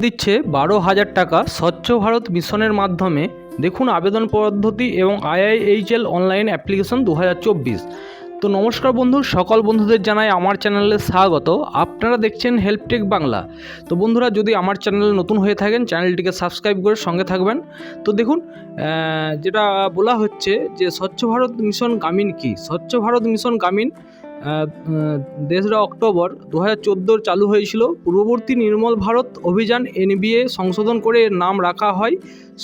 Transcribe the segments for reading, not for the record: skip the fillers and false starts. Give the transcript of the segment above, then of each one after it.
দিচ্ছে 12,000 টাকা স্বচ্ছ ভারত মিশনের মাধ্যমে। দেখুন আবেদন পদ্ধতি এবং IIHL অনলাইন অ্যাপ্লিকেশন 2024। তো নমস্কার বন্ধু, সকল বন্ধুদের জানাই আমার চ্যানেলে স্বাগত। আপনারা দেখছেন হেল্পটেক বাংলা। তো বন্ধুরা, যদি আমার চ্যানেলে নতুন হয়ে থাকেন চ্যানেলটিকে সাবস্ক্রাইব করে সঙ্গে থাকবেন। তো দেখুন যেটা বলা হচ্ছে যে স্বচ্ছ ভারত মিশন গ্রামীণ কি। স্বচ্ছ ভারত মিশন গ্রামীণ 2রা অক্টোবর 2014 চালু হয়েছিল। পূর্ববর্তী নির্মল ভারত অভিযান NBA সংশোধন করে এর নাম রাখা হয়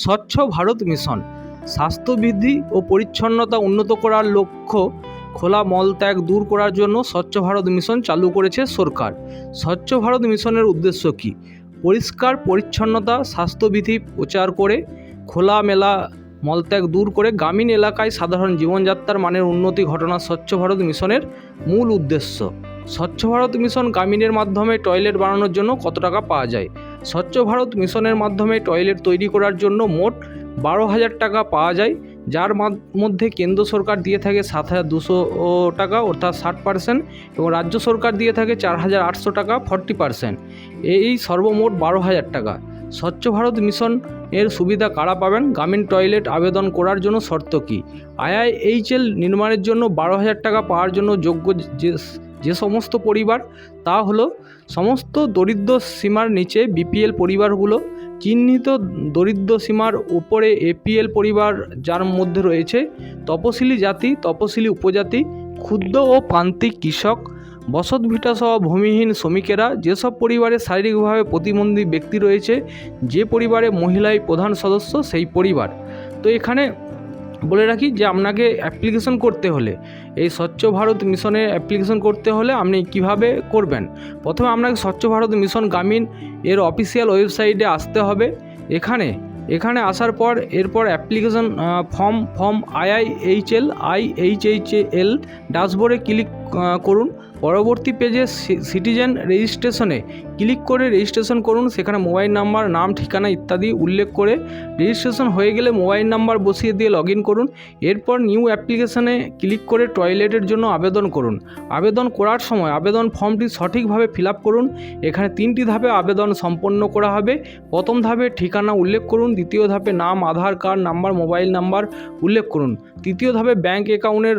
স্বচ্ছ ভারত মিশন। স্বাস্থ্যবিধি ও পরিচ্ছন্নতা উন্নত করার লক্ষ্য খোলা মলত্যাগ দূর করার জন্য স্বচ্ছ ভারত মিশন চালু করেছে সরকার। স্বচ্ছ ভারত মিশনের উদ্দেশ্য কী? পরিষ্কার পরিচ্ছন্নতা স্বাস্থ্যবিধি প্রচার করে খোলামেলা মলত্যাগ দূর করে গ্রামীণ এলাকায় সাধারণ জীবনযাত্রার মানের উন্নতি ঘটানো স্বচ্ছ ভারত মিশনের মূল উদ্দেশ্য। স্বচ্ছ ভারত মিশন গ্রামীণের মাধ্যমে টয়লেট বানানোর জন্য কত টাকা পাওয়া যায়? স্বচ্ছ ভারত মিশনের মাধ্যমে টয়লেট তৈরি করার জন্য মোট 12,000 টাকা পাওয়া যায়, যার মধ্যে কেন্দ্র সরকার দিয়ে থাকে 7,200 টাকা অর্থাৎ 60%, এবং রাজ্য সরকার দিয়ে থাকে 4,800 টাকা 40%। এই সর্বমোট 12,000 টাকা। স্বচ্ছ ভারত মিশন এর সুবিধা কারা পাবেন? গ্রামীণ টয়লেট আবেদন করার জন্য শর্ত কী? IIHL নির্মাণের জন্য 12,000 টাকা পাওয়ার জন্য যোগ্য যে সমস্ত পরিবার, তা হলো সমস্ত দরিদ্র সীমার নিচে BPL পরিবারগুলো, চিহ্নিত দরিদ্র সীমার উপরে APL পরিবার যার মধ্যে রয়েছে তপশিলি জাতি, তপশিলি উপজাতি, ক্ষুদ্র ও প্রান্তিক কৃষক, বসত ভিটা সহ ভূমিহীন শ্রমিকেরা, যেসব পরিবারে শারীরিকভাবে প্রতিবন্ধী ব্যক্তি রয়েছে, যে পরিবারে মহিলাই প্রধান সদস্য সেই পরিবার। তো এখানে বলে রাখি যে আপনাকে অ্যাপ্লিকেশন করতে হলে, এই স্বচ্ছ ভারত মিশনে অ্যাপ্লিকেশন করতে হলে আপনি কিভাবে করবেন? প্রথমে আপনাকে স্বচ্ছ ভারত মিশন গ্রামীণ এর অফিসিয়াল ওয়েবসাইটে আসতে হবে। এখানে আসার পর এরপর অ্যাপ্লিকেশন ফর্ম IIHL ড্যাশবোর্ডে ক্লিক করুন। পরবর্তী পেজে সিটিজেন রেজিস্ট্রেশনে ক্লিক করে রেজিস্ট্রেশন করুন। সেখানে মোবাইল নাম্বার, নাম, ঠিকানা ইত্যাদি উল্লেখ করে রেজিস্ট্রেশন হয়ে গেলে মোবাইল নাম্বার বসিয়ে দিয়ে লগ ইন করুন। এরপর নিউ অ্যাপ্লিকেশনে ক্লিক করে টয়লেটের জন্য আবেদন করুন। আবেদন করার সময় আবেদন ফর্মটি সঠিকভাবে ফিল আপ করুন। এখানে 3টি ধাপে আবেদন সম্পন্ন করা হবে। প্রথম ধাপে ঠিকানা উল্লেখ করুন। দ্বিতীয় ধাপে নাম, আধার কার্ড নাম্বার, মোবাইল নাম্বার উল্লেখ করুন। তৃতীয় ধাপে ব্যাঙ্ক অ্যাকাউন্টের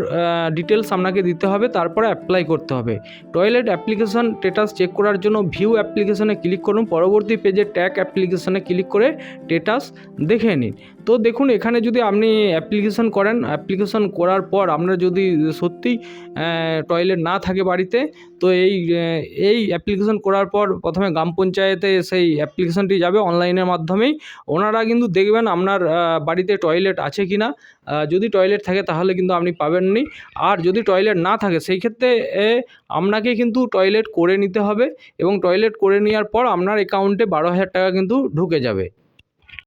ডিটেলস আপনাকে দিতে হবে, তারপরে অ্যাপ্লাই করতে হবে। টয়লেট অ্যাপ্লিকেশন স্ট্যাটাস চেক করার জন্য ভিউ অ্যাপ্লিকেশনে ক্লিক করুন। পরবর্তী পেজে ট্যাগ অ্যাপ্লিকেশনে ক্লিক করে স্ট্যাটাস দেখে নিন। তো দেখুন, এখানে যদি আপনি অ্যাপ্লিকেশন করেন, অ্যাপ্লিকেশন করার পর আপনার যদি সত্যিই টয়লেট না থাকে বাড়িতে, তো এই অ্যাপ্লিকেশন করার পর প্রথমে গ্রাম পঞ্চায়েতে সেই অ্যাপ্লিকেশনটি যাবে অনলাইনের মাধ্যমেই। ওনারা কিন্তু দেখবেন আপনার বাড়িতে টয়লেট আছে কি না। যদি টয়লেট থাকে তাহলে কিন্তু আপনি পাবেননি, আর যদি টয়লেট না থাকে সেই ক্ষেত্রে আপনাকে কিন্তু টয়লেট করে নিতে হবে, এবং টয়লেট করে নেওয়ার পর আপনার অ্যাকাউন্টে 12,000 টাকা কিন্তু ঢুকে যাবে।